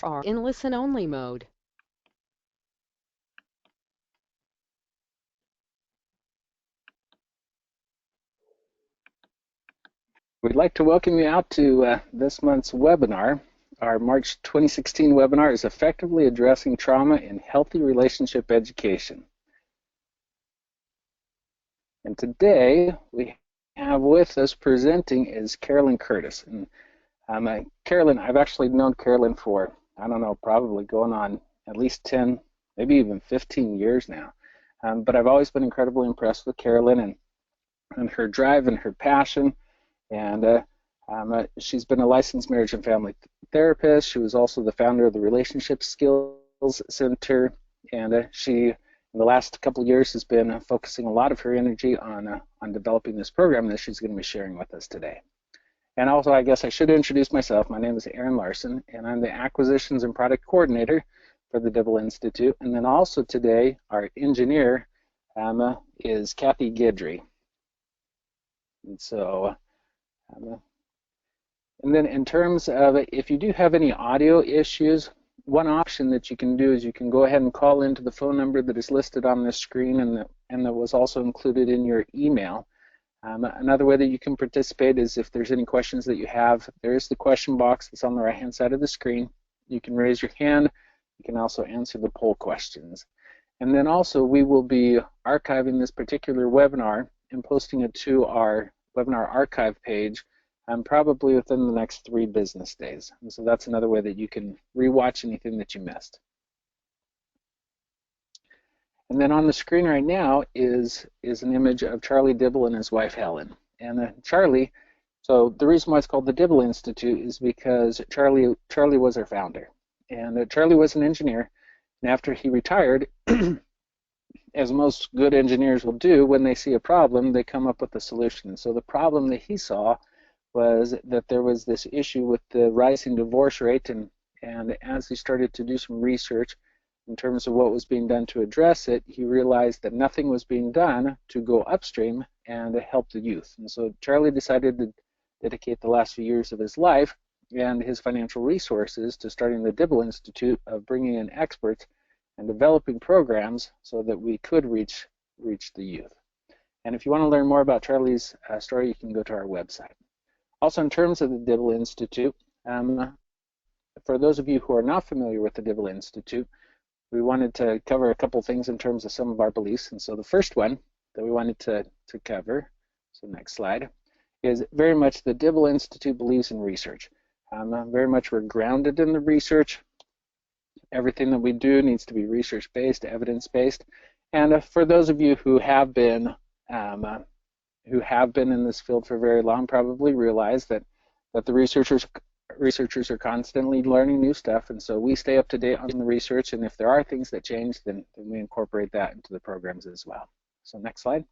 are in listen-only mode. We'd like to welcome you out to this month's webinar. Our March 2016 webinar is Effectively Addressing Trauma in Healthy Relationship Education. And today we have with us presenting is Carolyn Curtis. And Carolyn, I've actually known Carolyn for, I don't know, probably going on at least 10, maybe even 15 years now. But I've always been incredibly impressed with Carolyn and her drive and her passion. And she's been a licensed marriage and family therapist. She was also the founder of the Relationship Skills Center, and she, in the last couple of years, has been focusing a lot of her energy on developing this program that she's going to be sharing with us today. And also, I guess I should introduce myself. My name is Aaron Larson, and I'm the Acquisitions and Product Coordinator for the Dibble Institute. And then also today, our engineer is Kathy Guidry. And so, and then in terms of if you do have any audio issues, one option that you can do is you can go ahead and call into the phone number that is listed on this screen and that was also included in your email. Another way that you can participate is if there's any questions that you have, there is the question box that's on the right-hand side of the screen. You can raise your hand. You can also answer the poll questions. And then also we will be archiving this particular webinar and posting it to our webinar archive page probably within the next 3 business days. And so that's another way that you can rewatch anything that you missed. And then on the screen right now is an image of Charlie Dibble and his wife Helen. And Charlie, so the reason why it's called the Dibble Institute is because Charlie was our founder. And Charlie was an engineer, and after he retired, as most good engineers will do, when they see a problem, they come up with a solution. And so the problem that he saw was that there was this issue with the rising divorce rate, and as he started to do some research in terms of what was being done to address it, he realized that nothing was being done to go upstream and to help the youth. And so Charlie decided to dedicate the last few years of his life and his financial resources to starting the Dibble Institute of bringing in experts and developing programs so that we could reach the youth. And if you want to learn more about Charlie's story, you can go to our website. Also, in terms of the Dibble Institute, for those of you who are not familiar with the Dibble Institute, we wanted to cover a couple things in terms of some of our beliefs. And so the first one that we wanted to cover, so next slide, is very much the Dibble Institute believes in research. Very much we're grounded in the research. Everything that we do needs to be research-based, evidence-based. And for those of you who have been in this field for very long, probably realize that the researchers are constantly learning new stuff, and so we stay up to date on the research, and if there are things that change, then we incorporate that into the programs as well. So next slide.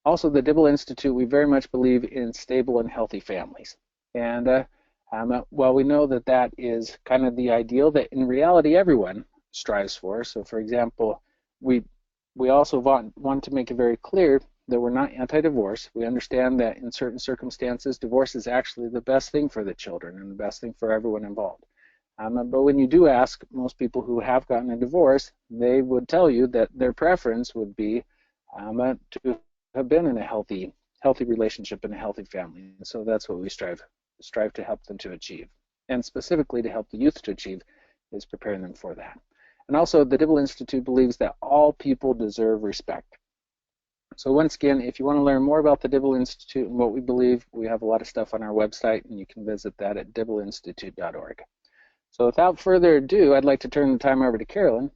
Also, the Dibble Institute, we very much believe in stable and healthy families. And while we know that that is kind of the ideal that in reality everyone strives for, so for example, we also want to make it very clear that we're not anti-divorce. We understand that in certain circumstances, divorce is actually the best thing for the children and the best thing for everyone involved. But when you do ask most people who have gotten a divorce, they would tell you that their preference would be to have been in a healthy relationship and a healthy family. And so that's what we strive to help them to achieve. And specifically to help the youth to achieve is preparing them for that. And also, the Dibble Institute believes that all people deserve respect. So once again, if you want to learn more about the Dibble Institute and what we believe, we have a lot of stuff on our website, and you can visit that at dibbleinstitute.org. So without further ado, I'd like to turn the time over to Carolyn,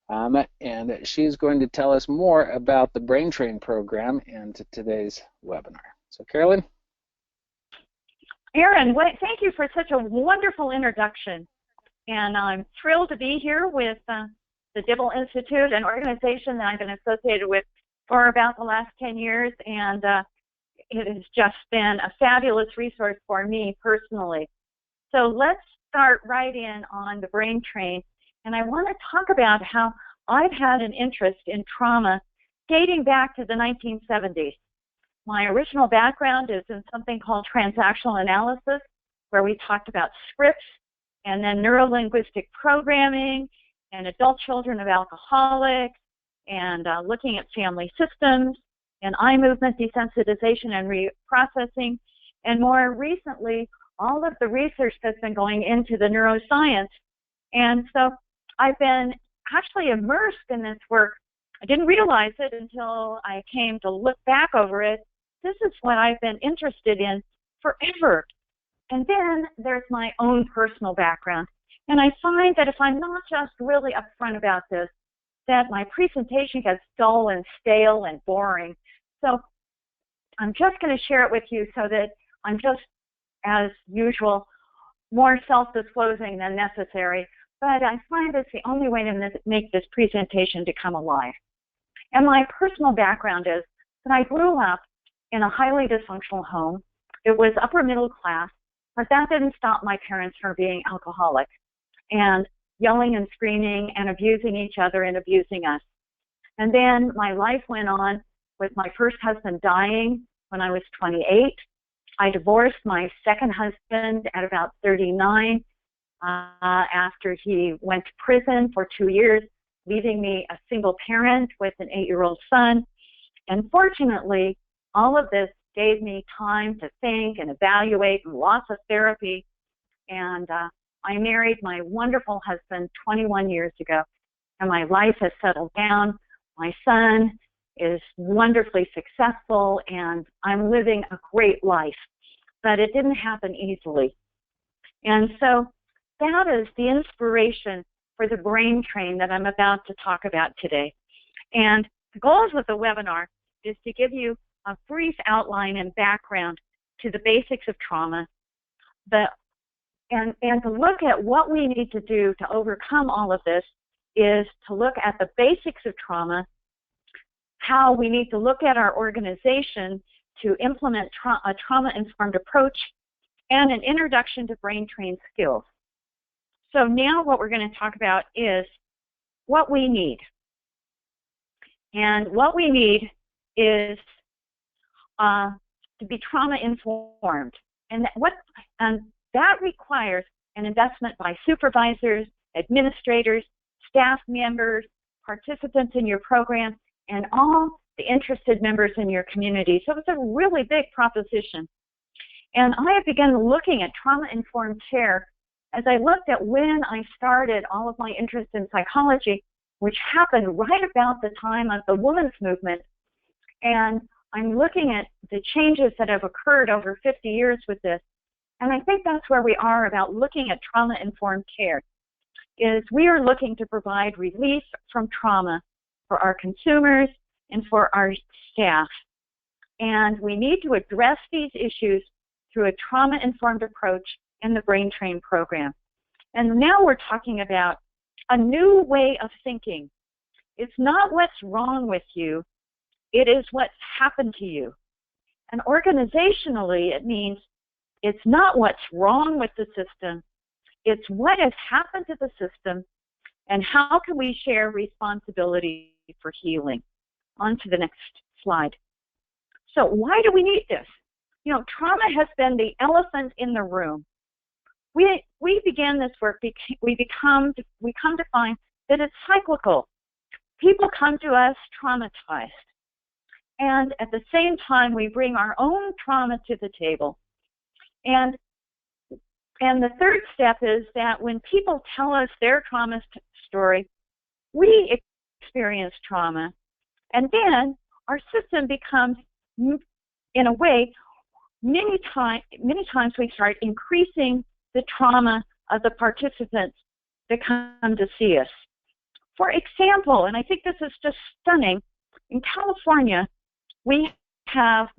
and she's going to tell us more about the Brain Train program and today's webinar. So Carolyn? Aaron, thank you for such a wonderful introduction. And I'm thrilled to be here with the Dibble Institute, an organization that I've been associated with for about the last 10 years, and it has just been a fabulous resource for me personally. So let's start right in on the Brain Train, and I want to talk about how I've had an interest in trauma dating back to the 1970s. My original background is in something called transactional analysis, where we talked about scripts and then neuro-linguistic programming and adult children of alcoholics and looking at family systems and eye movement desensitization and reprocessing, and more recently, all of the research that's been going into the neuroscience. And so I've been actually immersed in this work. I didn't realize it until I came to look back over it. This is what I've been interested in forever. And then there's my own personal background. And I find that if I'm not just really upfront about this, that my presentation gets dull and stale and boring. So I'm just going to share it with you so that I'm just, as usual, more self-disclosing than necessary. But I find it's the only way to make this presentation to come alive. And my personal background is that I grew up in a highly dysfunctional home. It was upper middle class, but that didn't stop my parents from being alcoholic and yelling and screaming and abusing each other and abusing us. And then my life went on with my first husband dying when I was 28. I divorced my second husband at about 39 after he went to prison for 2 years, leaving me a single parent with an 8-year-old son. And fortunately, all of this gave me time to think and evaluate and lots of therapy. And I married my wonderful husband 21 years ago, and my life has settled down. My son is wonderfully successful, and I'm living a great life. But it didn't happen easily. And so that is the inspiration for the brain train that I'm about to talk about today. And the goals of the webinar is to give you a brief outline and background to the basics of trauma, and to look at what we need to do to overcome all of this is to look at the basics of trauma, how we need to look at our organization to implement a trauma-informed approach, and an introduction to brain train skills. So now what we're going to talk about is what we need. And what we need is to be trauma-informed. And that requires an investment by supervisors, administrators, staff members, participants in your program, and all the interested members in your community. So it's a really big proposition. And I have begun looking at trauma-informed care as I looked at when I started all of my interest in psychology, which happened right about the time of the women's movement. And I'm looking at the changes that have occurred over 50 years with this. And I think that's where we are about looking at trauma-informed care, is we are looking to provide relief from trauma for our consumers and for our staff. And we need to address these issues through a trauma-informed approach in the Brain Train program. And now we're talking about a new way of thinking. It's not what's wrong with you, it is what's happened to you. And organizationally, it means it's not what's wrong with the system, it's what has happened to the system and how can we share responsibility for healing. On to the next slide. So why do we need this? You know, trauma has been the elephant in the room. We began this work, we come to find that it's cyclical. People come to us traumatized. And at the same time, we bring our own trauma to the table. And the third step is that when people tell us their trauma story, we experience trauma. And then our system becomes, in a way, many times we start increasing the trauma of the participants that come to see us. For example, and I think this is just stunning, in California, we've passed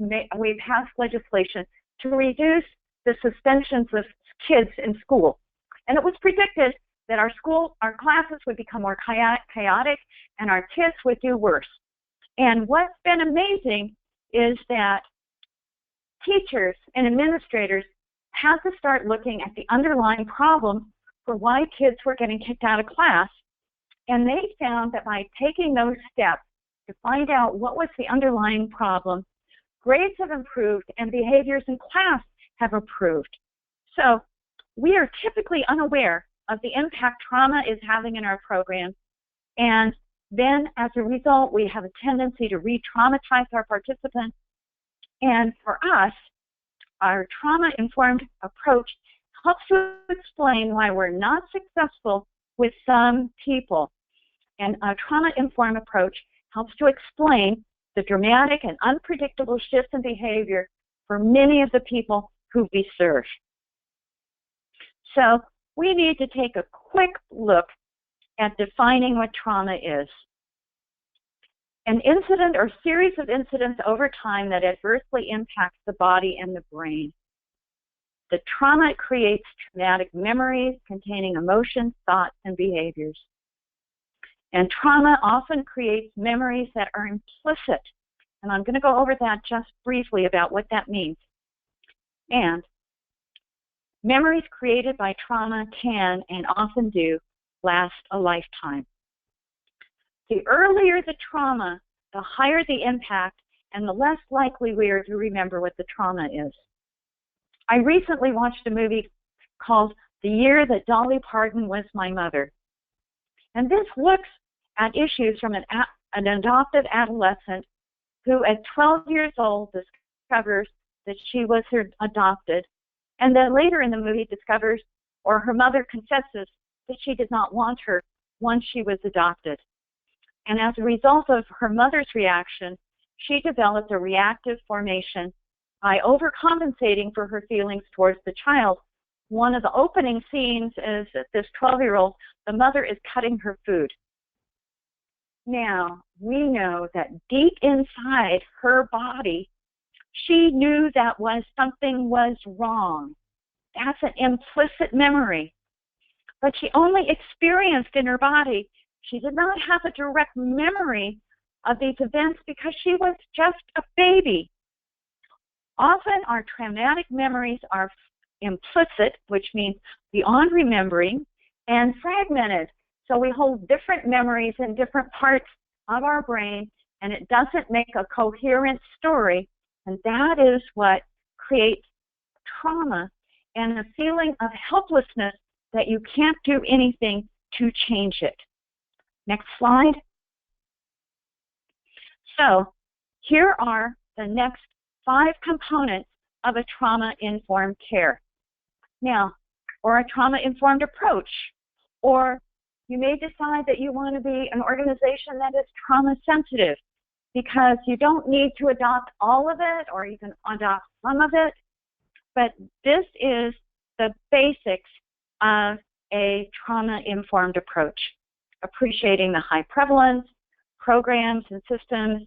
legislation to reduce the suspensions of kids in school. And it was predicted that our classes would become more chaotic and our kids would do worse. And what's been amazing is that teachers and administrators had to start looking at the underlying problem for why kids were getting kicked out of class. And they found that by taking those steps to find out what was the underlying problem, grades have improved and behaviors in class have improved. So we are typically unaware of the impact trauma is having in our program, and then as a result, we have a tendency to re-traumatize our participants. And for us, our trauma-informed approach helps to explain why we're not successful with some people. And a trauma-informed approach helps to explain the dramatic and unpredictable shifts in behavior for many of the people who we serve. So we need to take a quick look at defining what trauma is. An incident or series of incidents over time that adversely impacts the body and the brain. The trauma creates traumatic memories containing emotions, thoughts, and behaviors. And trauma often creates memories that are implicit. And I'm going to go over that just briefly about what that means. And memories created by trauma can, and often do, last a lifetime. The earlier the trauma, the higher the impact, and the less likely we are to remember what the trauma is. I recently watched a movie called The Year That Dolly Parton Was My Mother. And this looks at issues from an adopted adolescent who at 12 years old discovers that she was adopted, and then later in the movie discovers, or her mother confesses, that she did not want her once she was adopted. And as a result of her mother's reaction, she developed a reactive formation by overcompensating for her feelings towards the child. One of the opening scenes is that this 12-year-old, the mother is cutting her food. Now, we know that deep inside her body, she knew that something was wrong. That's an implicit memory. But she only experienced in her body. She did not have a direct memory of these events because she was just a baby. Often our traumatic memories are implicit, which means beyond remembering, and fragmented. So we hold different memories in different parts of our brain, and it doesn't make a coherent story. And that is what creates trauma and a feeling of helplessness that you can't do anything to change it. Next slide. So here are the next 5 components of a trauma-informed care. Now, or a trauma-informed approach, or you may decide that you want to be an organization that is trauma-sensitive because you don't need to adopt all of it, or you can adopt some of it, but this is the basics of a trauma-informed approach. Appreciating the high prevalence, programs and systems.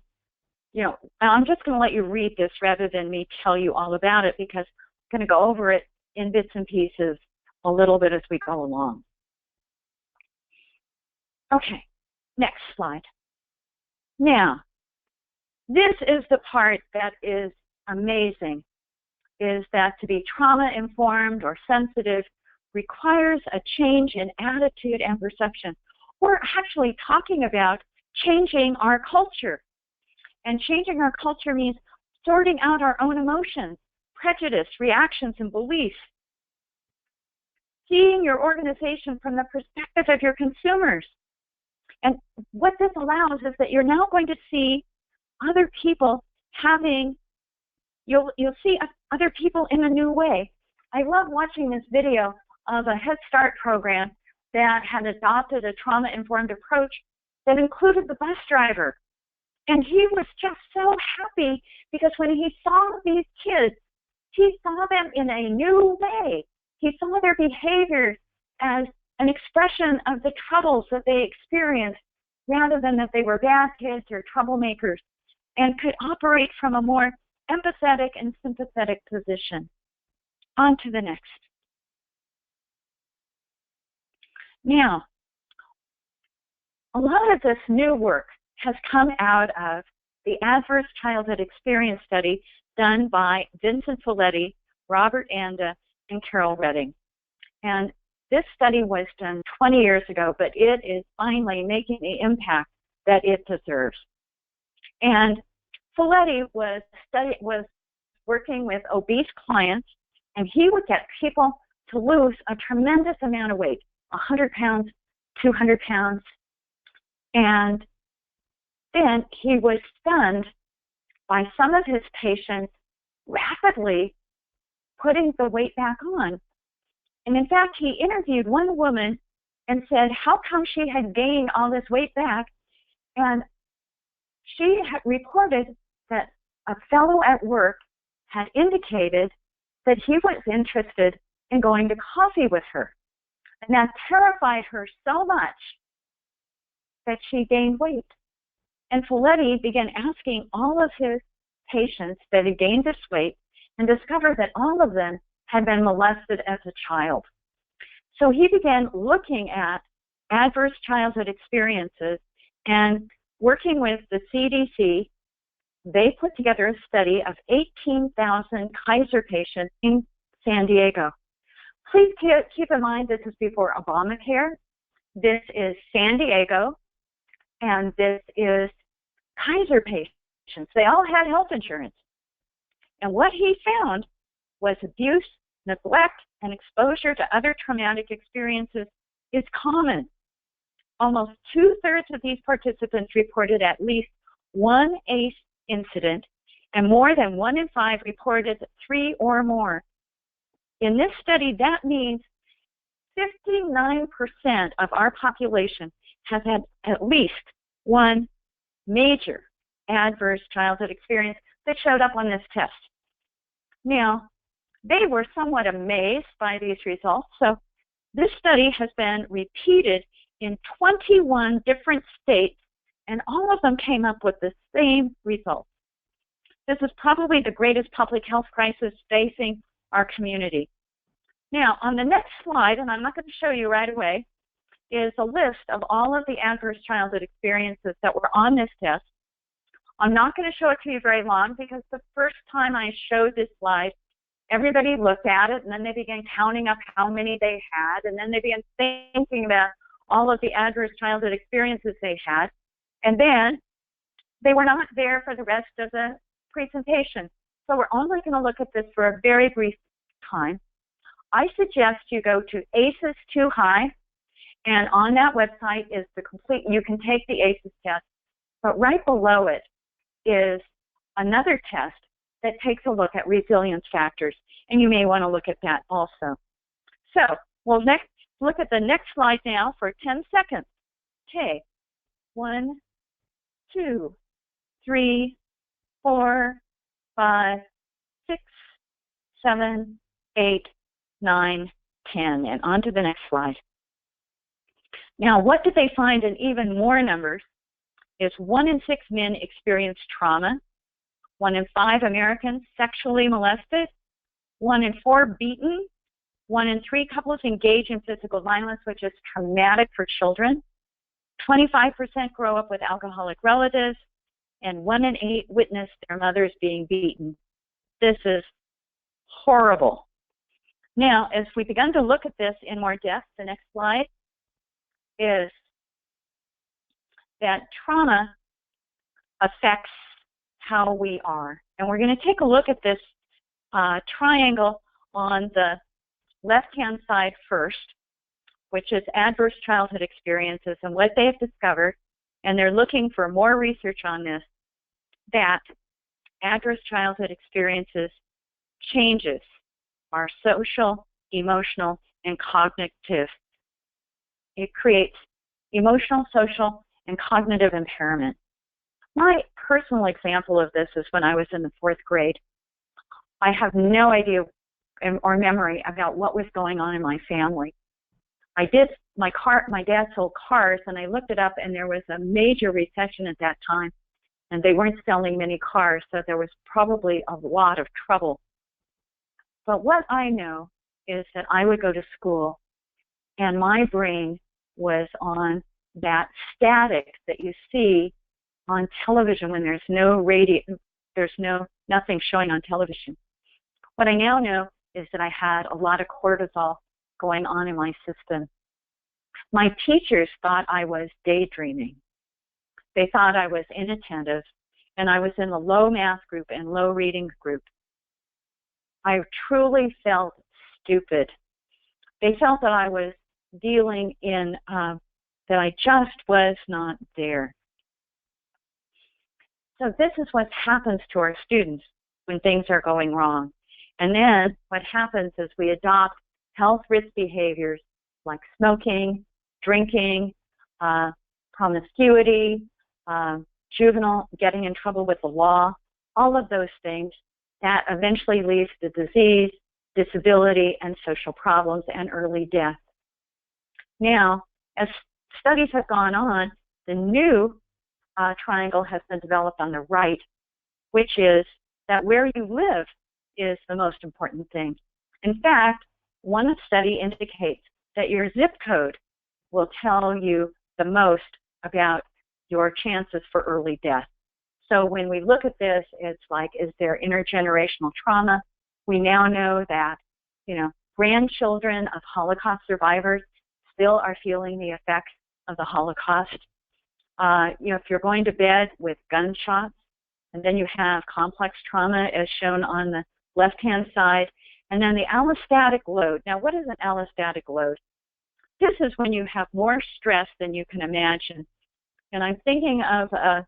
You know, I'm just going to let you read this rather than me tell you all about it, because I'm going to go over it in bits and pieces a little bit as we go along. Okay, next slide. Now, this is the part that is amazing, is that to be trauma-informed or sensitive requires a change in attitude and perception. We're actually talking about changing our culture. And changing our culture means sorting out our own emotions, prejudice, reactions, and beliefs. Seeing your organization from the perspective of your consumers. And what this allows is that you're now going to see other people you'll see other people in a new way. I love watching this video of a Head Start program that had adopted a trauma-informed approach that included the bus driver. And he was just so happy because when he saw these kids, he saw them in a new way. He saw their behaviors as an expression of the troubles that they experienced rather than that they were bad kids or troublemakers, and could operate from a more empathetic and sympathetic position. On to the next. Now, a lot of this new work has come out of the Adverse Childhood Experience Study done by Vincent Folletti, Robert Anda, and Carol Redding. And this study was done 20 years ago, but it is finally making the impact that it deserves. And Folletti was working with obese clients, and he would get people to lose a tremendous amount of weight, 100 pounds, 200 pounds. And then he was stunned by some of his patients rapidly putting the weight back on. And in fact, he interviewed one woman and said how come she had gained all this weight back. And she had reported that a fellow at work had indicated that he was interested in going to coffee with her. And that terrified her so much that she gained weight. And Folletti began asking all of his patients that had gained this weight and discovered that all of them had been molested as a child. So he began looking at adverse childhood experiences and working with the CDC. They put together a study of 18,000 Kaiser patients in San Diego. Please keep in mind this is before Obamacare. This is San Diego, and this is Kaiser patients. They all had health insurance. And what he found was abuse, neglect, and exposure to other traumatic experiences is common. Almost 2/3 of these participants reported at least one ACE incident, and more than 1 in 5 reported 3 or more. In this study, that means 59% of our population has had at least one major adverse childhood experience that showed up on this test. Now, they were somewhat amazed by these results, so this study has been repeated in 21 different states, and all of them came up with the same results. This is probably the greatest public health crisis facing our community. Now, on the next slide, and I'm not going to show you right away, is a list of all of the adverse childhood experiences that were on this test. I'm not going to show it to you very long because the first time I showed this slide, everybody looked at it and then they began counting up how many they had, and then they began thinking about all of the adverse childhood experiences they had, and then they were not there for the rest of the presentation. So we're only going to look at this for a very brief time. I suggest you go to ACEs Too High, and on that website is the complete, you can take the ACEs test, but right below it is another test that takes a look at resilience factors, and you may want to look at that also. So we'll next look at the next slide now for 10 seconds. Okay, 1, 2, 3, 4, 5, 6, 7, 8, 9, 10, and on to the next slide. Now, what did they find in even more numbers is 1 in 6 men experience trauma, 1 in 5 Americans sexually molested, 1 in 4 beaten, 1 in 3 couples engage in physical violence, which is traumatic for children, 25% grow up with alcoholic relatives, and 1 in 8 witness their mothers being beaten. This is horrible. Now, as we begin to look at this in more depth, the next slide is that trauma affects how we are. And we're going to take a look at this triangle on the left-hand side first, which is adverse childhood experiences and what they've discovered, and they're looking for more research on this, that adverse childhood experiences changes our social, emotional, and cognitive. It creates emotional, social, and cognitive impairment. My personal example of this is when I was in the 4th grade. I have no idea or memory about what was going on in my family. My dad sold cars, and I looked it up, and there was a major recession at that time, and they weren't selling many cars, so there was probably a lot of trouble. But what I know is that I would go to school, and my brain was on that static that you see on television when there's no radio, nothing showing on television. What I now know is that I had a lot of cortisol going on in my system. My teachers thought I was daydreaming. They thought I was inattentive, and I was in the low math group and low reading group. I truly felt stupid. They felt that I was dealing in, that I just was not there. So this is what happens to our students when things are going wrong. And then what happens is we adopt health risk behaviors like smoking, drinking, promiscuity, juvenile getting in trouble with the law, all of those things that eventually leads to disease, disability, and social problems and early death. Now, as studies have gone on, the new triangle has been developed on the right, which is that where you live is the most important thing. In fact, one study indicates that your zip code will tell you the most about your chances for early death. So when we look at this, it's like, is there intergenerational trauma? We now know that, grandchildren of Holocaust survivors still are feeling the effects of the Holocaust. If you're going to bed with gunshots, and then you have complex trauma as shown on the left-hand side, and then the allostatic load. Now, what is an allostatic load? This is when you have more stress than you can imagine. And I'm thinking of a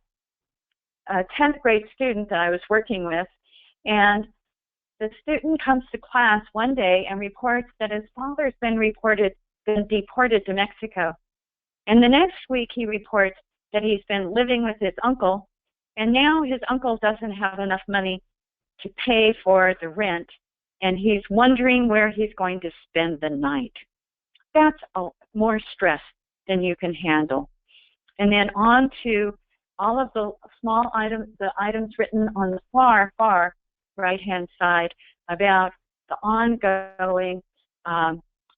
10th grade student that I was working with, and the student comes to class one day and reports that his father's been deported to Mexico. And the next week he reports that he's been living with his uncle, and now his uncle doesn't have enough money to pay for the rent, and he's wondering where he's going to spend the night. That's more stress than you can handle. And then on to all of the small items, the items written on the far right-hand side about the ongoing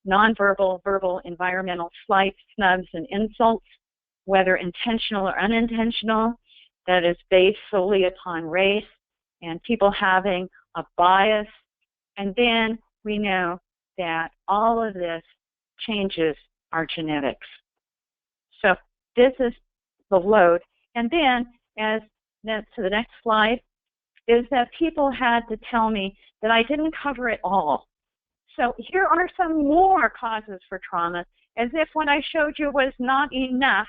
nonverbal, verbal, environmental slights, snubs, and insults, whether intentional or unintentional, that is based solely upon race, and people having a bias. And then we know that all of this changes our genetics. So this is the load. And then, to the next slide, is that people had to tell me that I didn't cover it all. So here are some more causes for trauma, as if what I showed you was not enough.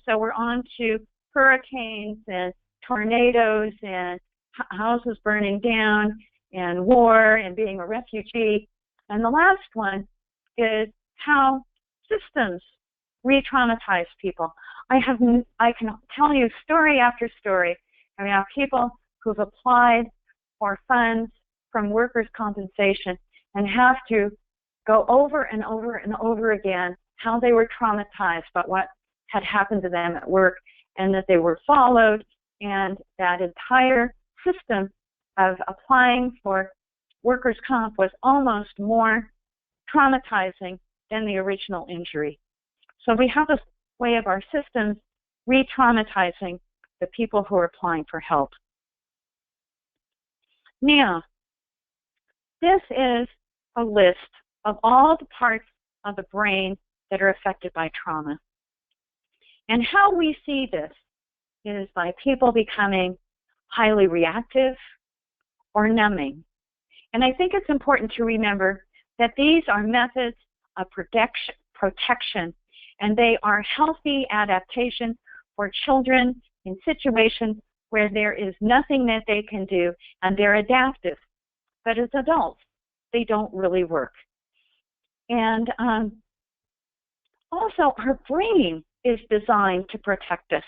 So we're on to hurricanes and tornadoes and houses burning down and war and being a refugee. And the last one is how systems re-traumatize people. I can tell you story after story about people who've applied for funds from workers' compensation and have to go over and over and over again how they were traumatized by what had happened to them at work, and that they were followed, and that entire system of applying for workers' comp was almost more traumatizing than the original injury. So we have this way of our systems re-traumatizing the people who are applying for help. Now, this is a list of all the parts of the brain that are affected by trauma. And how we see this is by people becoming highly reactive or numbing. And I think it's important to remember that these are methods of protection, and they are healthy adaptations for children in situations where there is nothing that they can do, and they're adaptive. But as adults, they don't really work. And also, our brain is designed to protect us.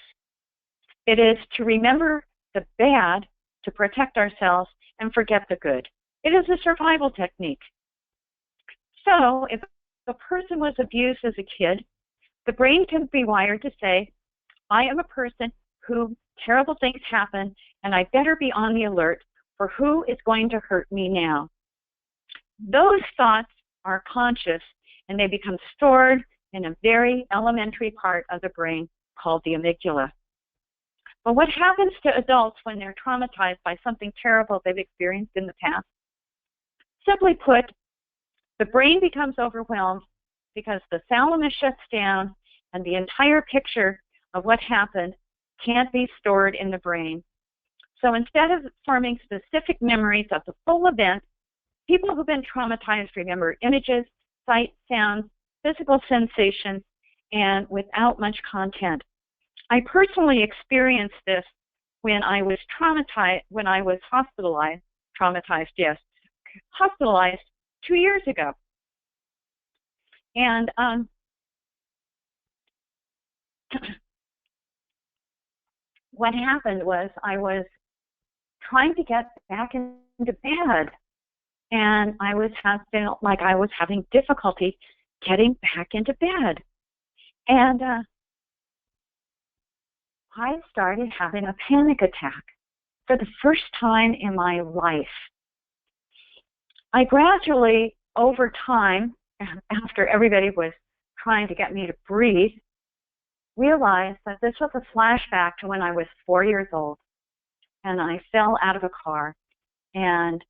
It is to remember the bad, to protect ourselves, and forget the good. It is a survival technique. So if a person was abused as a kid, the brain can be wired to say, I am a person who terrible things happen, and I better be on the alert for who is going to hurt me now. Those thoughts are conscious, and they become stored in a very elementary part of the brain called the amygdala. But what happens to adults when they're traumatized by something terrible they've experienced in the past? Simply put, the brain becomes overwhelmed because the thalamus shuts down and the entire picture of what happened can't be stored in the brain. So instead of forming specific memories of the full event, people who've been traumatized remember images sight, sounds, physical sensations, and without much content. I personally experienced this when I was hospitalized 2 years ago. And what happened was I was trying to get back into bed, and I felt like I was having difficulty getting back into bed. And I started having a panic attack for the first time in my life. I gradually, over time, after everybody was trying to get me to breathe, realized that this was a flashback to when I was 4 years old, and I fell out of a car and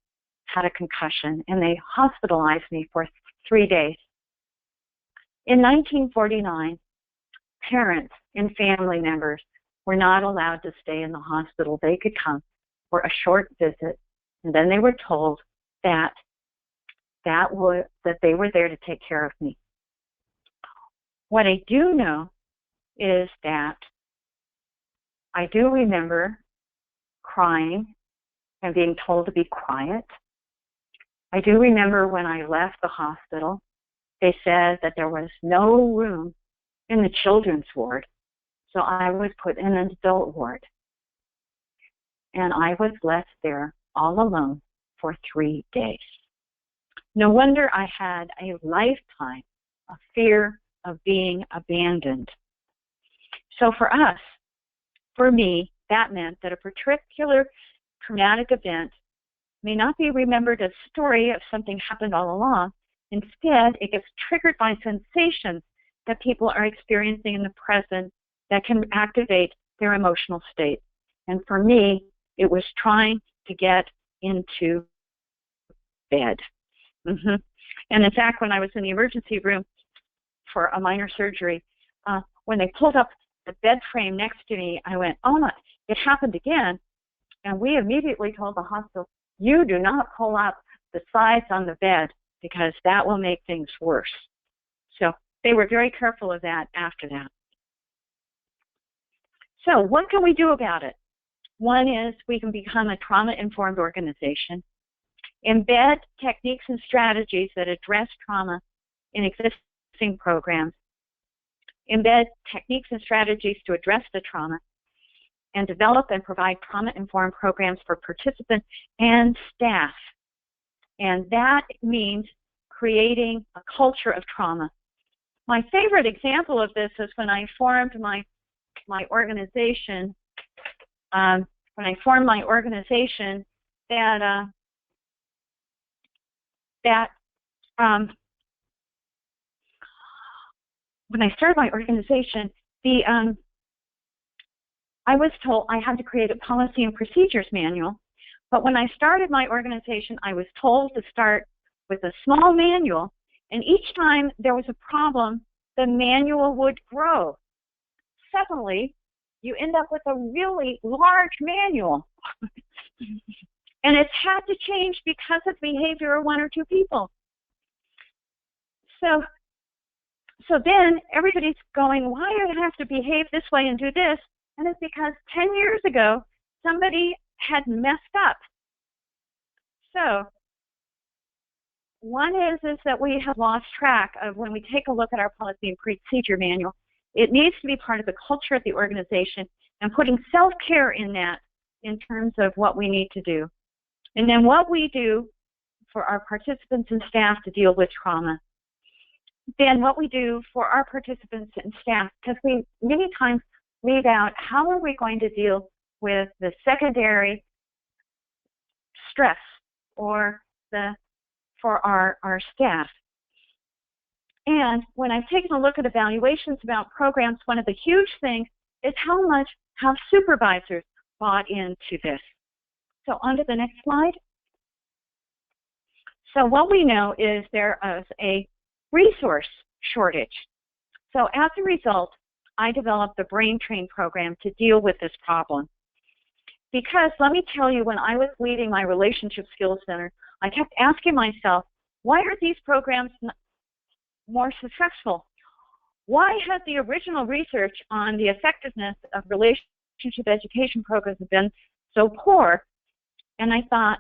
had a concussion, and they hospitalized me for 3 days. In 1949, parents and family members were not allowed to stay in the hospital. They could come for a short visit, and then they were told that they were there to take care of me. What I do know is that I do remember crying and being told to be quiet. I do remember when I left the hospital, they said that there was no room in the children's ward, so I was put in an adult ward. And I was left there all alone for 3 days. No wonder I had a lifetime of fear of being abandoned. So for me, that meant that a particular traumatic event may not be remembered as a story of something happened all along. Instead, it gets triggered by sensations that people are experiencing in the present that can activate their emotional state. And for me, it was trying to get into bed. And in fact, when I was in the emergency room for a minor surgery, when they pulled up the bed frame next to me, I went, oh my, it happened again. And we immediately told the hospital, you do not pull up the sides on the bed because that will make things worse. So they were very careful of that after that. So what can we do about it? One is we can become a trauma-informed organization, embed techniques and strategies that address trauma in existing programs, embed techniques and strategies to address the trauma, and develop and provide trauma-informed programs for participants and staff. And that means creating a culture of trauma. My favorite example of this is when I formed my organization. When I formed my organization, when I started my organization, I was told I had to create a policy and procedures manual. But when I started my organization, I was told to start with a small manual, and each time there was a problem, the manual would grow. Suddenly, you end up with a really large manual. And it's had to change because of behavior of one or two people. So then everybody's going, why do I have to behave this way and do this? And it's because 10 years ago, somebody had messed up. So one is that we have lost track of when we take a look at our policy and procedure manual. It needs to be part of the culture of the organization and putting self-care in that in terms of what we need to do. And then what we do for our participants and staff to deal with trauma. Then what we do for our participants and staff, because we many times leave out how are we going to deal with the secondary stress or for our staff. And when I've taken a look at evaluations about programs, one of the huge things is how supervisors bought into this. So on to the next slide. So what we know is there is a resource shortage. So as a result, I developed the Brain Train program to deal with this problem. Because let me tell you, when I was leading my Relationship Skills Center, I kept asking myself, why are these programs more successful. Why has the original research on the effectiveness of relationship education programs been so poor? And I thought,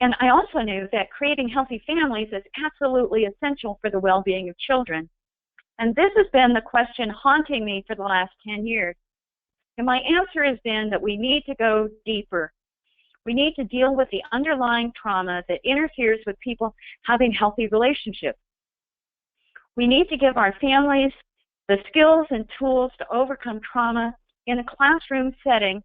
and I also knew that creating healthy families is absolutely essential for the well-being of children. And this has been the question haunting me for the last 10 years. And my answer has been that we need to go deeper. We need to deal with the underlying trauma that interferes with people having healthy relationships. We need to give our families the skills and tools to overcome trauma in a classroom setting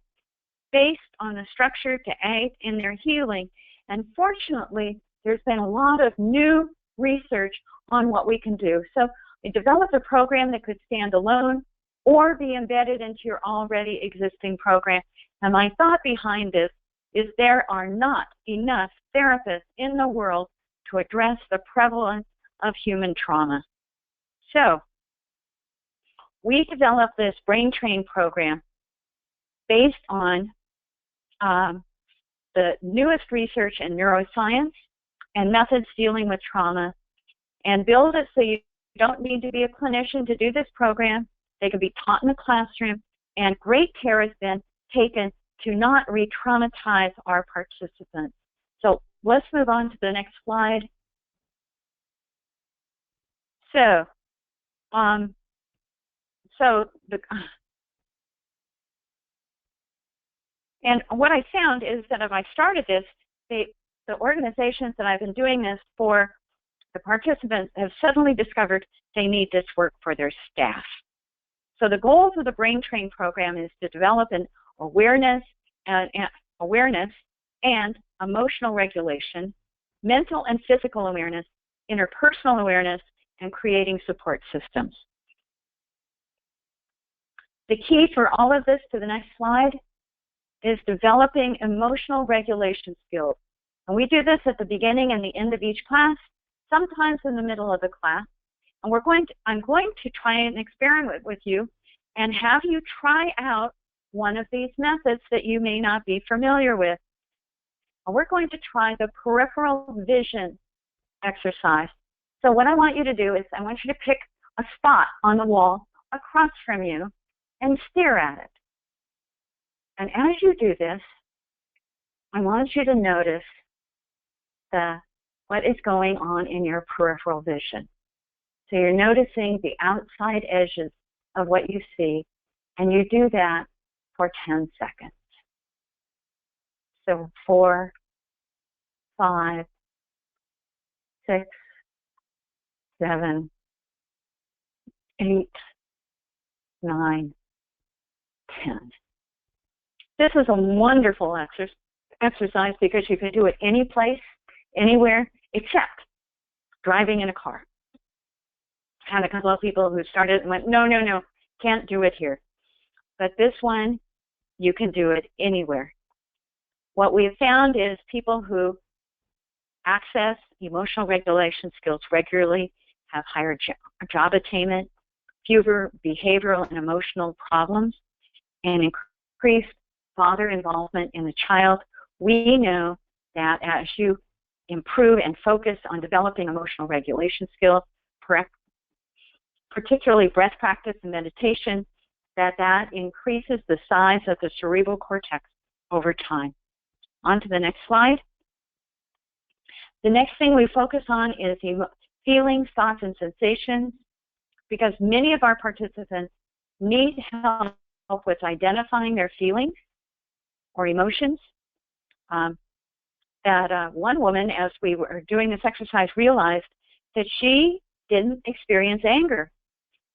based on the structure to aid in their healing. And fortunately, there's been a lot of new research on what we can do. So we developed a program that could stand alone or be embedded into your already existing program. And my thought behind this is there are not enough therapists in the world to address the prevalence of human trauma. So we developed this brain train program based on the newest research in neuroscience and methods dealing with trauma, and build it so you don't need to be a clinician to do this program. They can be taught in the classroom, and great care has been taken to not re-traumatize our participants. So let's move on to the next slide. So, and what I found is that if I started this, the organizations that I've been doing this for, the participants have suddenly discovered they need this work for their staff. So the goals of the Brain Train program is to develop an awareness and emotional regulation, mental and physical awareness, interpersonal awareness, and creating support systems. The key for all of this, to the next slide, is developing emotional regulation skills. And we do this at the beginning and the end of each class, sometimes in the middle of the class. And I'm going to try an experiment with you and have you try out one of these methods that you may not be familiar with. And we're going to try the peripheral vision exercise. So what I want you to do is I want you to pick a spot on the wall across from you and stare at it. And as you do this, I want you to notice what is going on in your peripheral vision. So you're noticing the outside edges of what you see, and you do that for 10 seconds. So 4, 5, 6, 7, 8, 9, 10. This is a wonderful exercise because you can do it any place, anywhere, except driving in a car. I had a couple of people who started and went, no, can't do it here. But this one, you can do it anywhere. What we have found is people who access emotional regulation skills regularly have higher job attainment, fewer behavioral and emotional problems, and increased father involvement in the child. We know that as you improve and focus on developing emotional regulation skills, particularly breath practice and meditation, that increases the size of the cerebral cortex over time. On to the next slide. The next thing we focus on is feelings, thoughts, and sensations, because many of our participants need help with identifying their feelings or emotions. One woman, as we were doing this exercise, realized that she didn't experience anger.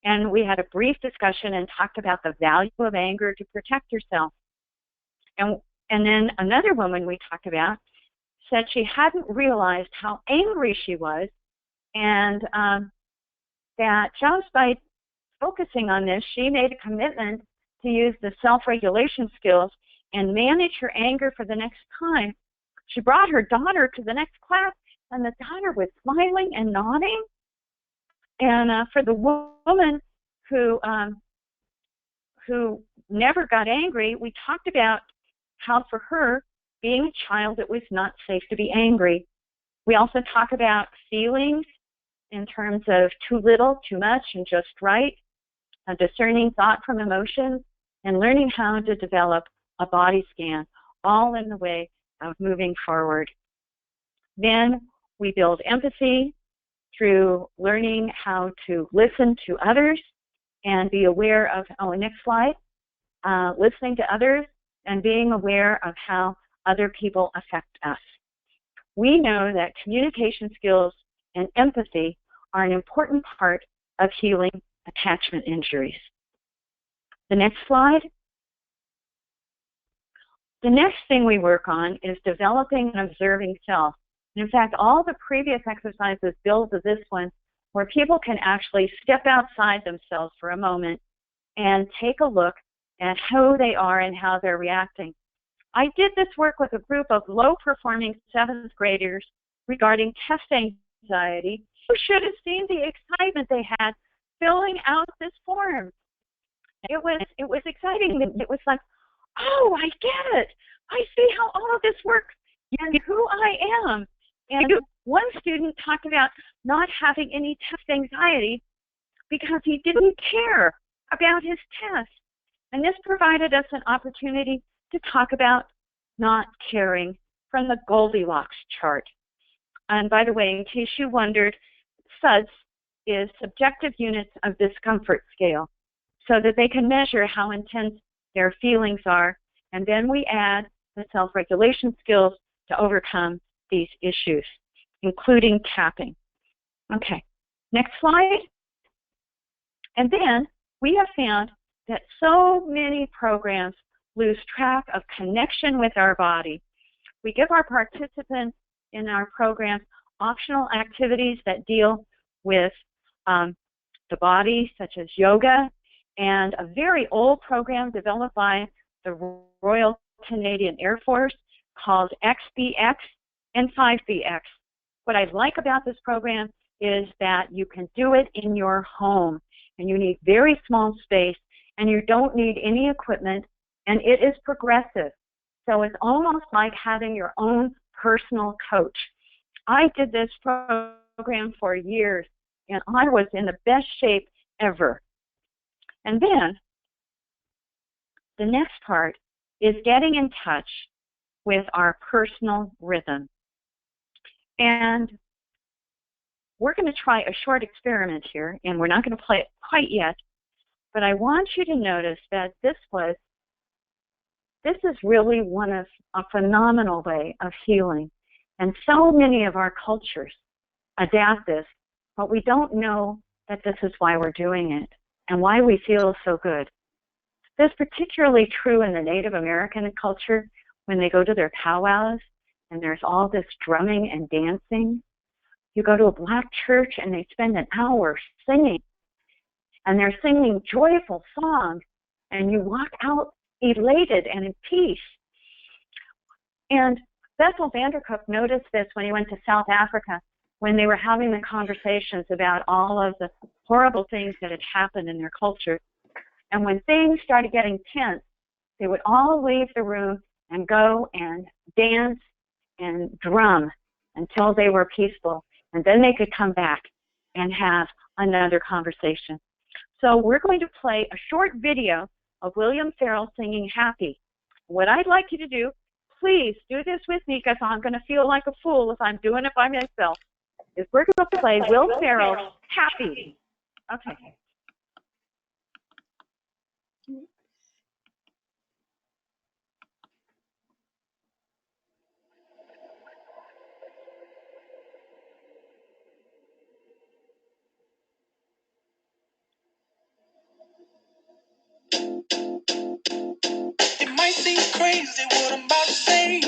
And we had a brief discussion and talked about the value of anger to protect herself. And then another woman we talked about said she hadn't realized how angry she was, and that just by focusing on this, she made a commitment to use the self-regulation skills and manage her anger for the next time. She brought her daughter to the next class, and the daughter was smiling and nodding. And for the woman who never got angry, we talked about how for her, being a child, it was not safe to be angry. We also talk about feelings in terms of too little, too much, and just right, discerning thought from emotions, and learning how to develop a body scan, all in the way of moving forward. Then we build empathy through learning how to listen to others and be aware of, next slide, listening to others and being aware of how other people affect us. We know that communication skills and empathy are an important part of healing attachment injuries. The next slide. The next thing we work on is developing an observing self. And in fact, all the previous exercises build to this one, where people can actually step outside themselves for a moment and take a look at who they are and how they're reacting. I did this work with a group of low-performing 7th graders regarding test anxiety. You should have seen the excitement they had filling out this form. It was exciting. It was like, oh, I get it. I see how all of this works and who I am. And one student talked about not having any test anxiety because he didn't care about his test. And this provided us an opportunity to talk about not caring from the Goldilocks chart. And by the way, in case you wondered, SUDS is subjective units of discomfort scale, so that they can measure how intense their feelings are. And then we add the self-regulation skills to overcome these issues, including tapping. Okay, next slide. And then we have found that so many programs lose track of connection with our body. We give our participants in our programs optional activities that deal with the body, such as yoga, and a very old program developed by the Royal Canadian Air Force called XBX and 5BX. What I like about this program is that you can do it in your home, and you need very small space, and you don't need any equipment, and it is progressive. So it's almost like having your own personal coach. I did this program for years, and I was in the best shape ever. And then the next part is getting in touch with our personal rhythm. And we're going to try a short experiment here, and we're not going to play it quite yet, but I want you to notice that this is really a phenomenal way of healing. And so many of our cultures adapt this, but we don't know that this is why we're doing it and why we feel so good. This is particularly true in the Native American culture when they go to their powwows and there's all this drumming and dancing. You go to a black church and they spend an hour singing, and they're singing joyful songs, and you walk out elated and in peace. And Bessel van der Kolk noticed this when he went to South Africa, when they were having the conversations about all of the horrible things that had happened in their culture. And when things started getting tense, they would all leave the room and go and dance and drum until they were peaceful. And then they could come back and have another conversation. So we're going to play a short video of William Farrell singing Happy. What I'd like you to do, please do this with me, because I'm going to feel like a fool if I'm doing it by myself, is we're going to play Will Ferrell's Happy. Okay. It might seem crazy what I'm about to say.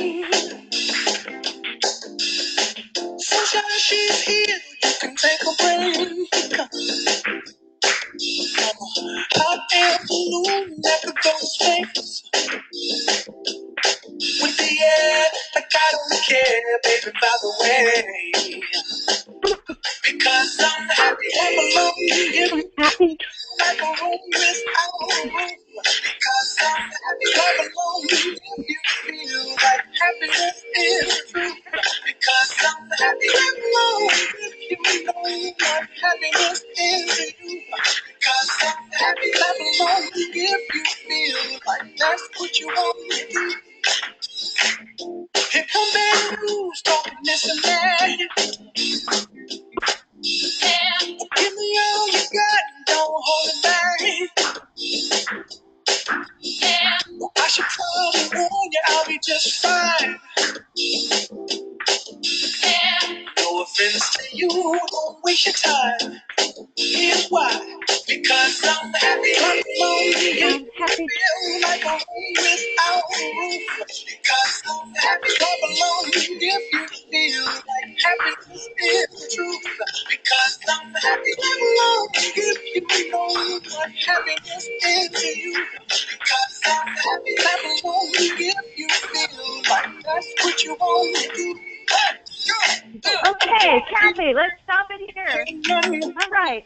Sunshine, she's here. You can take a break. I'm a hot air balloon that could go to space with the air, like I don't care, baby, by the way. Because I'm happy, I'm alone. If like a room without a room. Because I'm happy, I'm alone. If you feel like happiness is true. Because I'm happy, I'm alone. If you know what happiness is you. Because I'm happy, clap along if you feel like that's what you want to do. Here come bad news, talking this and that. Give me all you got, don't hold it back. I should probably warn you, I'll be just fine. No offense to you, don't waste your time. Here's why. Because I'm happy. I'm happy. Feel like a home without a roof. Because I'm happy. Clap along if you feel like happiness is the truth. Because I'm happy. Clap along if you know what happiness is to you. Because I'm happy. Clap along if you feel like that's what you want to do. Okay, Kathy, let's stop it here. All right.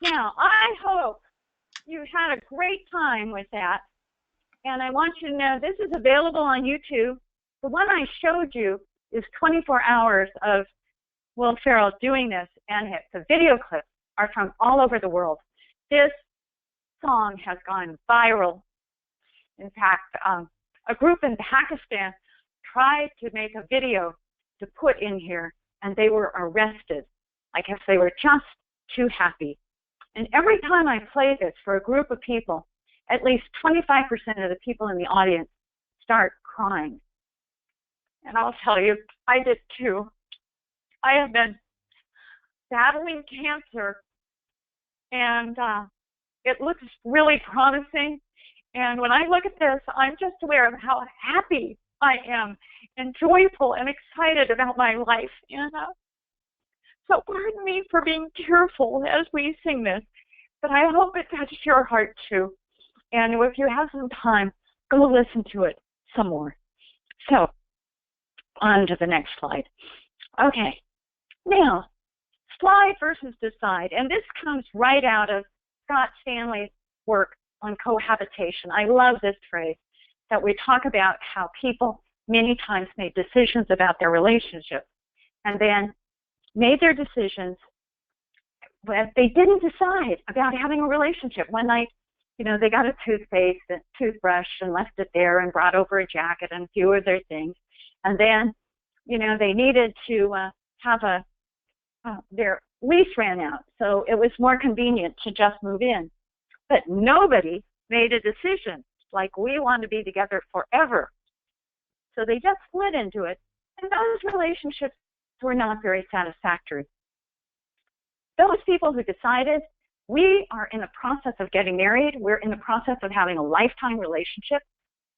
Now, I hope you had a great time with that. And I want you to know this is available on YouTube. The one I showed you is 24 hours of Will Ferrell doing this, and the video clips are from all over the world. This song has gone viral. In fact, a group in Pakistan tried to make a video to put in here, and they were arrested. I guess they were just too happy. And every time I play this for a group of people, at least 25% of the people in the audience start crying. And I'll tell you, I did too. I have been battling cancer, and it looks really promising. And when I look at this, I'm just aware of how happy I am and joyful and excited about my life. And so pardon me for being tearful as we sing this, but I hope it touches your heart too. And if you have some time, go listen to it some more. So, on to the next slide. Okay, now, slide versus decide. And this comes right out of Scott Stanley's work on cohabitation. I love this phrase, that we talk about how people many times made decisions about their relationship and then made their decisions, but they didn't decide about having a relationship. One night, they got a toothpaste and toothbrush and left it there and brought over a jacket and a few other things. And then, they needed to have their lease ran out. So it was more convenient to just move in. But nobody made a decision like we want to be together forever. So they just slid into it. And those relationships were not very satisfactory. Those people who decided we are in the process of getting married, we're in the process of having a lifetime relationship,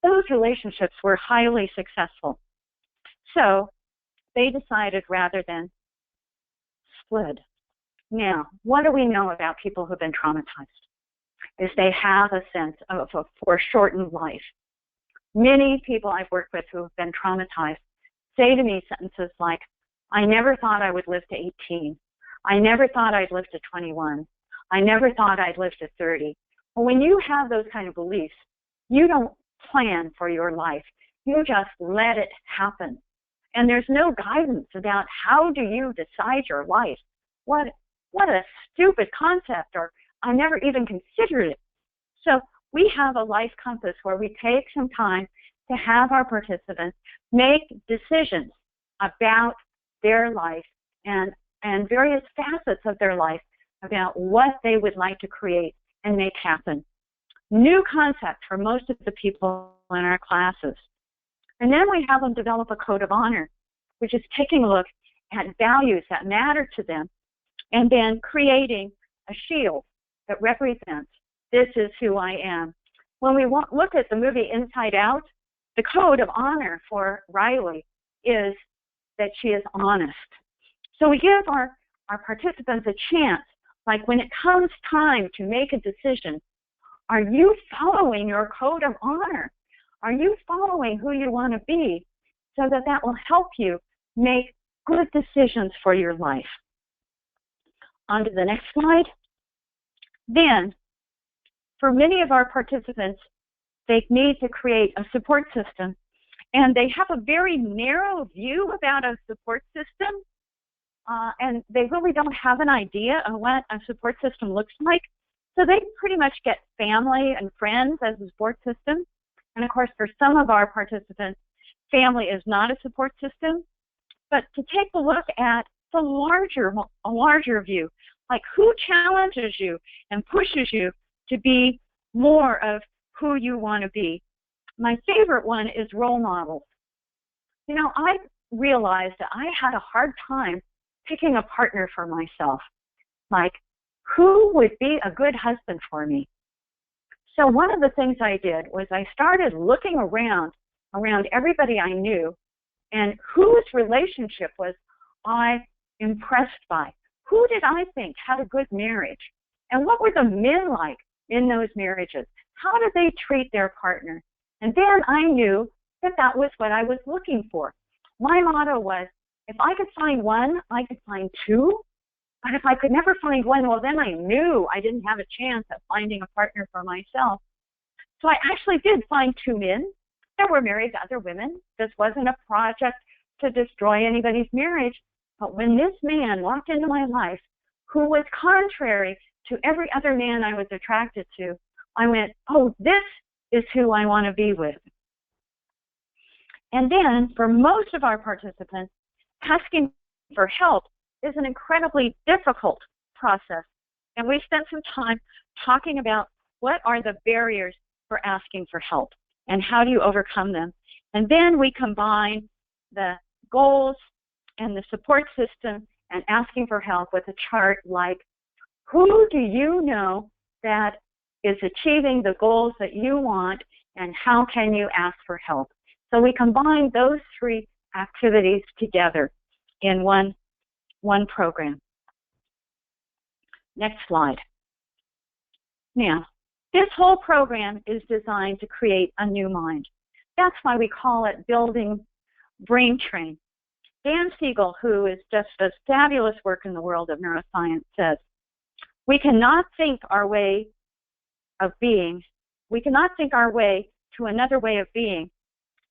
those relationships were highly successful. So they decided rather than slid. Now, what do we know about people who've been traumatized? Is they have a sense of a foreshortened life. Many people I've worked with who have been traumatized say to me sentences like, I never thought I would live to 18. I never thought I'd live to 21. I never thought I'd live to 30. Well, when you have those kind of beliefs, you don't plan for your life. You just let it happen. And there's no guidance about how do you decide your life. What a stupid concept, or I never even considered it. So we have a life compass where we take some time to have our participants make decisions about their life and various facets of their life about what they would like to create and make happen. New concept for most of the people in our classes. And then we have them develop a code of honor, which is taking a look at values that matter to them and then creating a shield that represents, this is who I am. When we look at the movie Inside Out, the code of honor for Riley is that she is honest. So we give our participants a chance, like when it comes time to make a decision, are you following your code of honor? Are you following who you want to be so that will help you make good decisions for your life? On to the next slide. Then, for many of our participants, they need to create a support system, and they have a very narrow view about a support system. and they really don't have an idea of what a support system looks like. So they pretty much get family and friends as a support system. And of course, for some of our participants, family is not a support system. But to take a look at the larger view, like who challenges you and pushes you to be more of who you want to be. My favorite one is role models. You know, I realized that I had a hard time picking a partner for myself. Like, who would be a good husband for me? So one of the things I did was I started looking around everybody I knew and whose relationship was I impressed by. Who did I think had a good marriage? And what were the men like in those marriages? How did they treat their partner? And then I knew that that was what I was looking for. My motto was, if I could find one, I could find two. But if I could never find one, well, then I knew I didn't have a chance at finding a partner for myself. So I actually did find two men that were married to other women. This wasn't a project to destroy anybody's marriage. But when this man walked into my life, who was contrary to every other man I was attracted to, I went, oh, this is who I want to be with. And then for most of our participants, asking for help is an incredibly difficult process. And we spent some time talking about what are the barriers for asking for help and how do you overcome them. And then we combine the goals and the support system and asking for help with a chart like, who do you know that is achieving the goals that you want, and how can you ask for help? So we combine those three activities together in one program. Next slide. Now, this whole program is designed to create a new mind. That's why we call it Building Brain Train. Dan Siegel, who is just does fabulous work in the world of neuroscience, says, we cannot think our way of being. We cannot think our way to another way of being,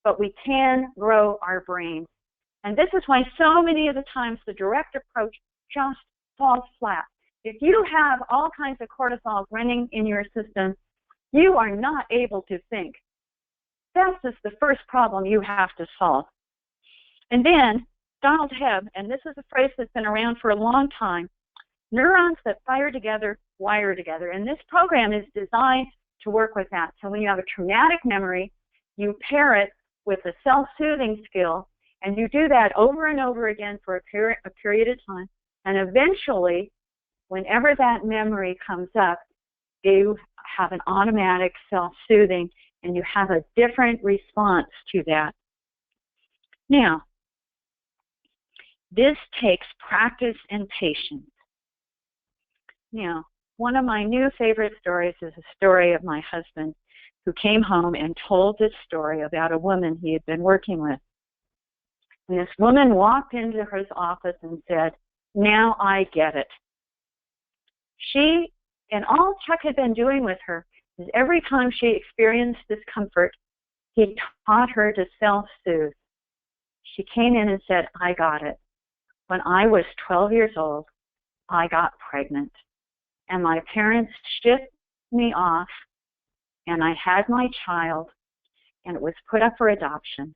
but we can grow our brains. And this is why so many of the times the direct approach just falls flat. If you have all kinds of cortisol running in your system, you are not able to think. That's just the first problem you have to solve. And then Donald Hebb, and this is a phrase that's been around for a long time, neurons that fire together, wire together. And this program is designed to work with that. So when you have a traumatic memory, you pair it with a self-soothing skill, and you do that over and over again for a period of time. And eventually, whenever that memory comes up, you have an automatic self-soothing, and you have a different response to that. Now, this takes practice and patience. Now, one of my new favorite stories is a story of my husband who came home and told this story about a woman he had been working with. And this woman walked into his office and said, now I get it. She, and all Chuck had been doing with her, is every time she experienced discomfort, he taught her to self-soothe. She came in and said, I got it. When I was 12 years old, I got pregnant. And my parents shipped me off, and I had my child, and it was put up for adoption.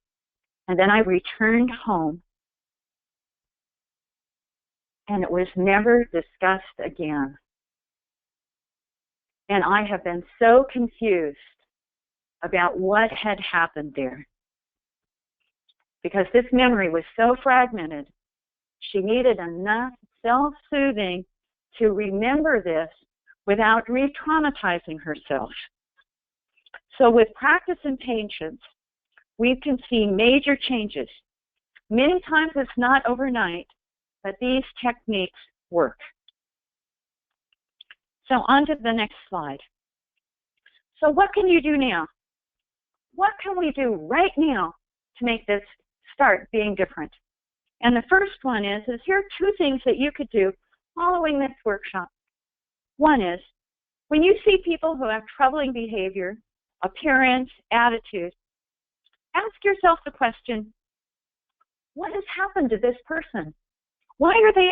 And then I returned home, and it was never discussed again. And I have been so confused about what had happened there. Because this memory was so fragmented, she needed enough self-soothing to remember this without re-traumatizing herself. So with practice and patience, we can see major changes. Many times it's not overnight, but these techniques work. So on to the next slide. So what can you do now? What can we do right now to make this start being different? And the first one is here are two things that you could do following this workshop. One is, when you see people who have troubling behavior, appearance, attitude, ask yourself the question, what has happened to this person? Why are they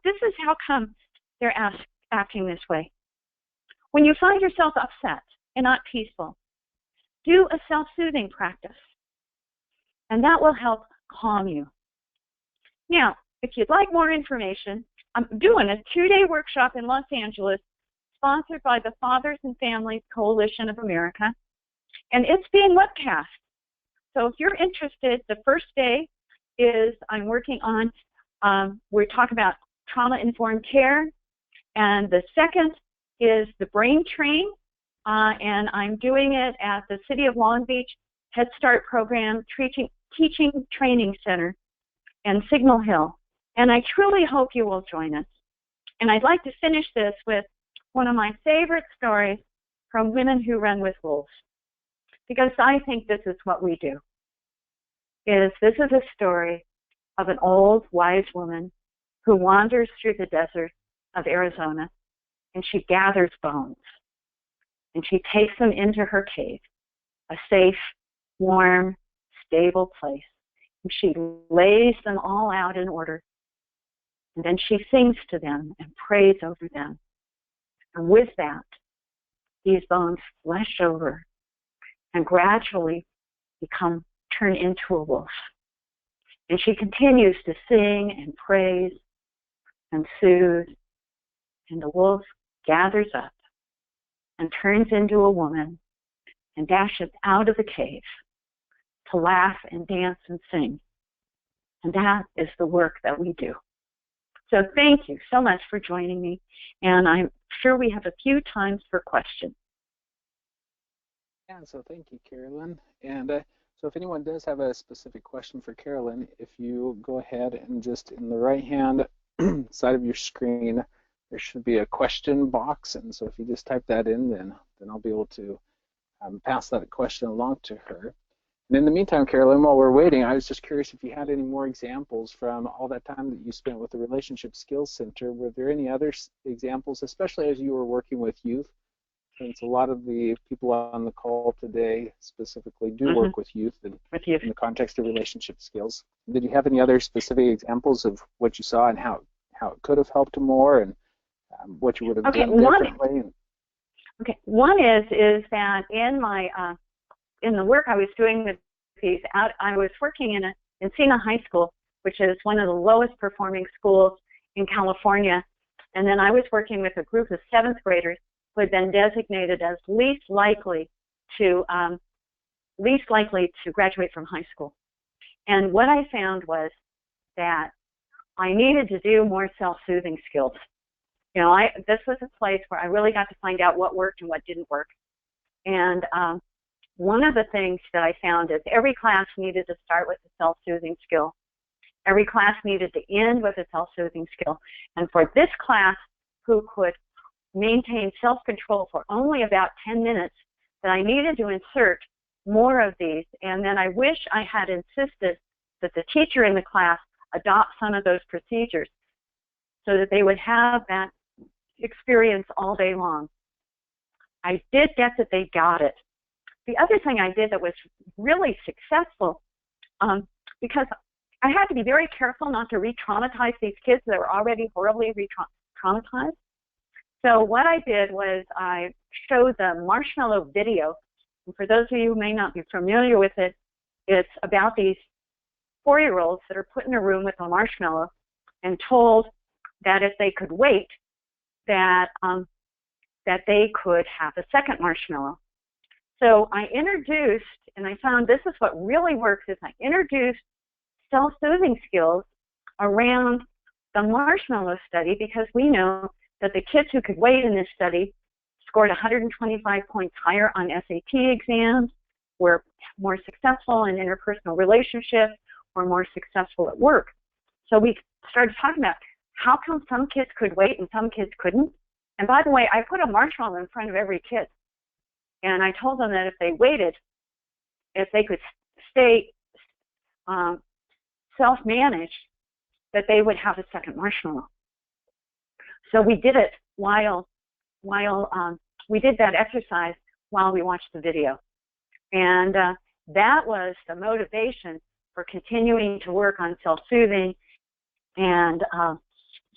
this is how come they're acting this way. When you find yourself upset and not peaceful, do a self-soothing practice, and that will help calm you. Now, if you'd like more information, I'm doing a 2-day workshop in Los Angeles, sponsored by the Fathers and Families Coalition of America, and it's being webcast. So if you're interested, the first day is I'm working on, we're talking about trauma-informed care, and the second is the brain train, and I'm doing it at the City of Long Beach Head Start Program Teaching Training Center in Signal Hill. And I truly hope you will join us. And I'd like to finish this with one of my favorite stories from Women Who Run with Wolves, because I think this is what we do. This is a story of an old, wise woman who wanders through the desert of Arizona, and she gathers bones, and she takes them into her cave, a safe, warm, stable place. And she lays them all out in order, and then she sings to them and prays over them. And with that, these bones flesh over and gradually turn into a wolf. And she continues to sing and praise and soothe, and the wolf gathers up and turns into a woman and dashes out of the cave to laugh and dance and sing. And that is the work that we do. So thank you so much for joining me, and I'm sure we have a few times for questions. Yeah, so thank you, Carolyn. And so if anyone does have a specific question for Carolyn, if you go ahead and just in the right-hand side of your screen, there should be a question box. And so if you just type that in, then I'll be able to pass that question along to her. And in the meantime, Carolyn, while we're waiting, I was just curious if you had any more examples from all that time that you spent with the Relationship Skills Center. Were there any other examples, especially as you were working with youth? Since a lot of the people on the call today specifically do work with youth and in the context of relationship skills. Did you have any other specific examples of what you saw and how it could have helped more, and what you would have done differently? One is that in my in the work I was doing with these I was working in Encina High School, which is one of the lowest performing schools in California, and then I was working with a group of 7th graders who had been designated as least likely to graduate from high school. And what I found was that I needed to do more self-soothing skills. This was a place where I really got to find out what worked and what didn't work. And one of the things that I found is every class needed to start with a self-soothing skill. Every class needed to end with a self-soothing skill. And for this class, who could maintain self-control for only about 10 minutes, that I needed to insert more of these. And then I wish I had insisted that the teacher in the class adopt some of those procedures so that they would have that experience all day long. I did get that they got it. The other thing I did that was really successful, because I had to be very careful not to re-traumatize these kids that were already horribly re-traumatized. So what I did was I showed the marshmallow video. And for those of you who may not be familiar with it, it's about these 4-year-olds that are put in a room with a marshmallow and told that if they could wait, that they could have a second marshmallow. So I introduced, and I found this is what really works, is I introduced self-soothing skills around the marshmallow study, because we know that the kids who could wait in this study scored 125 points higher on SAT exams, were more successful in interpersonal relationships, were more successful at work. So we started talking about how come some kids could wait and some kids couldn't. And by the way, I put a marshmallow in front of every kid. And I told them that if they waited, if they could stay self-managed, that they would have a second marshmallow. So we did it while we did that exercise while we watched the video. And that was the motivation for continuing to work on self-soothing and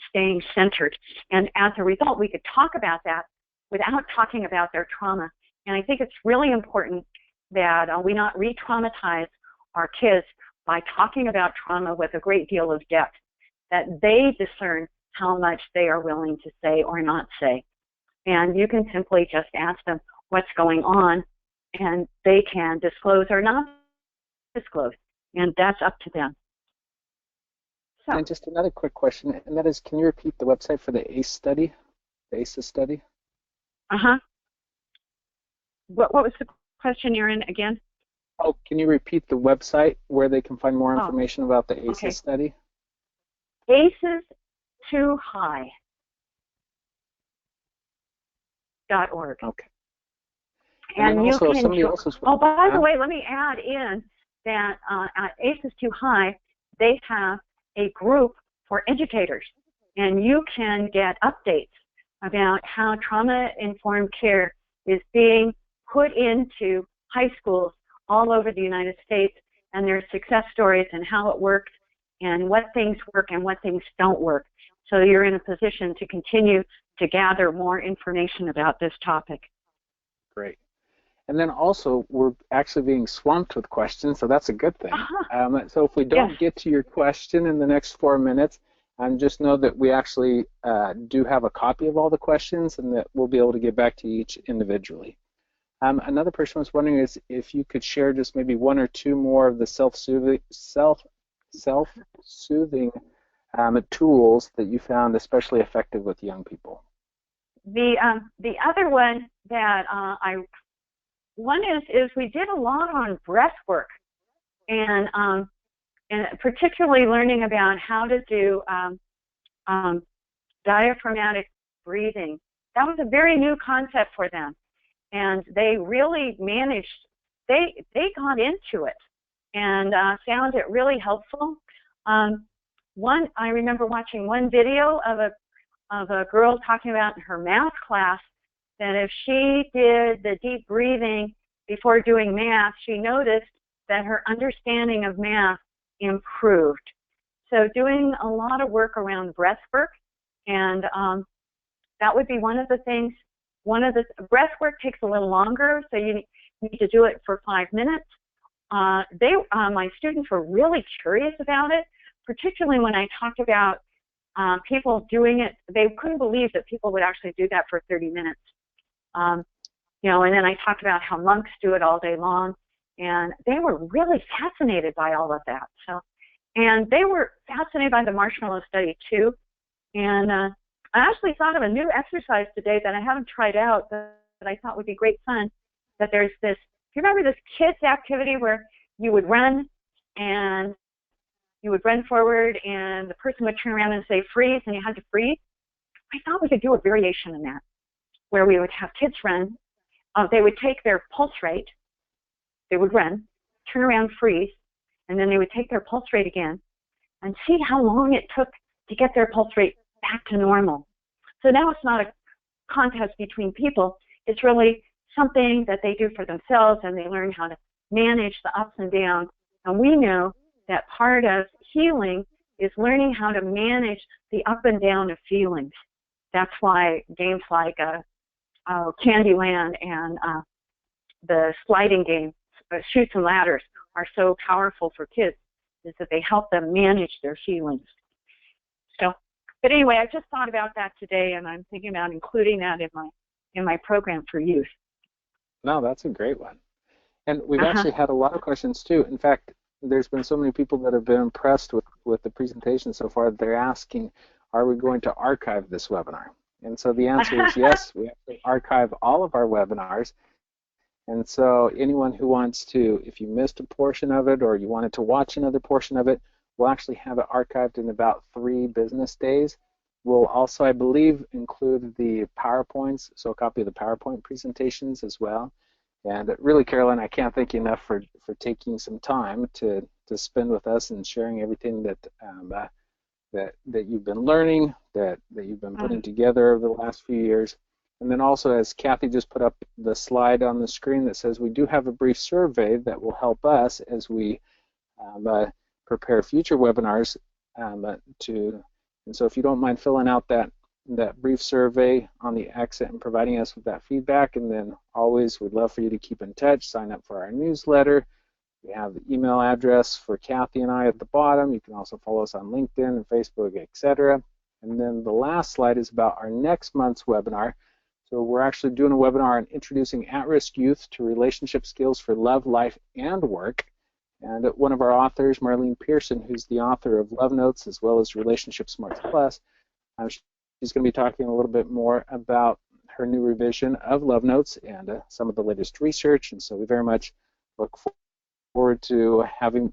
staying centered. And as a result, we could talk about that without talking about their trauma. And I think it's really important that we not re-traumatize our kids by talking about trauma with a great deal of depth, that they discern how much they are willing to say or not say. And you can simply just ask them what's going on, and they can disclose or not disclose, and that's up to them. So, and just another quick question, and that is, can you repeat the website for the ACE study, the ACEs study? What was the question, Erin, again? Oh, can you repeat the website where they can find more information about the ACEs study? cases2high.org. Okay. And you also, can somebody else was, by the way, let me add in that at ACEs Too High, they have a group for educators, and you can get updates about how trauma-informed care is being put into high schools all over the United States, and their success stories and how it works and what things work and what things don't work. So you're in a position to continue to gather more information about this topic. Great. And then also, we're actually being swamped with questions, so that's a good thing. So if we don't get to your question in the next 4 minutes, just know that we actually do have a copy of all the questions, and that we'll be able to get back to each individually. Another person was wondering is if you could share just maybe one or two more of the self-soothing tools that you found especially effective with young people. The other one that one is we did a lot on breath work, and particularly learning about how to do diaphragmatic breathing. That was a very new concept for them, and they really managed. They got into it and found it really helpful. I remember watching one video of a girl talking about in her math class that if she did the deep breathing before doing math, she noticed that her understanding of math improved. So doing a lot of work around breath work, and that would be one of the things. Breath work takes a little longer, so you need to do it for 5 minutes. My students were really curious about it, particularly when I talked about people doing it. They couldn't believe that people would actually do that for 30 minutes. And then I talked about how monks do it all day long, and they were really fascinated by all of that. And they were fascinated by the marshmallow study too. And I actually thought of a new exercise today that I haven't tried out, that I thought would be great fun. That there's this. Do you remember this kids activity where you would run and you would run forward, and the person would turn around and say freeze, and you had to freeze? I thought we could do a variation in that, where we would have kids run. They would take their pulse rate, they would run, turn around, freeze, and then they would take their pulse rate again and see how long it took to get their pulse rate back to normal. So now it's not a contest between people, it's really something that they do for themselves, and they learn how to manage the ups and downs. And we know that part of healing is learning how to manage the up and down of feelings. That's why games like Candyland and the sliding game, Chutes and Ladders, are so powerful for kids, is that they help them manage their feelings. But anyway, I just thought about that today, and I'm thinking about including that in my program for youth. No, that's a great one. And we've actually had a lot of questions too. In fact, there's been so many people that have been impressed with the presentation so far that they're asking, are we going to archive this webinar? And so the answer is yes, we actually archive all of our webinars. And so anyone who wants to, if you missed a portion of it or you wanted to watch another portion of it, we'll actually have it archived in about 3 business days. We'll also, I believe, include the PowerPoints, so a copy of the PowerPoint presentations as well. And really, Carolyn, I can't thank you enough for taking some time to spend with us and sharing everything that you've been learning, that you've been putting together over the last few years. And then also, as Kathy just put up the slide on the screen that says we do have a brief survey that will help us as we prepare future webinars. And so if you don't mind filling out that brief survey on the exit and providing us with that feedback, and then always we'd love for you to keep in touch, sign up for our newsletter. We have the email address for Kathy and I at the bottom. You can also follow us on LinkedIn and Facebook, etc. And then the last slide is about our next month's webinar. So we're actually doing a webinar on introducing at-risk youth to relationship skills for love, life, and work. And one of our authors, Marlene Pearson, who's the author of Love Notes as well as Relationship Smarts Plus, she's going to be talking a little bit more about her new revision of Love Notes and some of the latest research. And so we very much look forward to having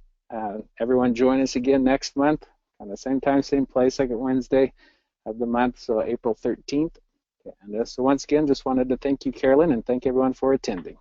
everyone join us again next month on the same time, same place, second Wednesday of the month, so April 13th. And so once again, just wanted to thank you, Carolyn, and thank everyone for attending.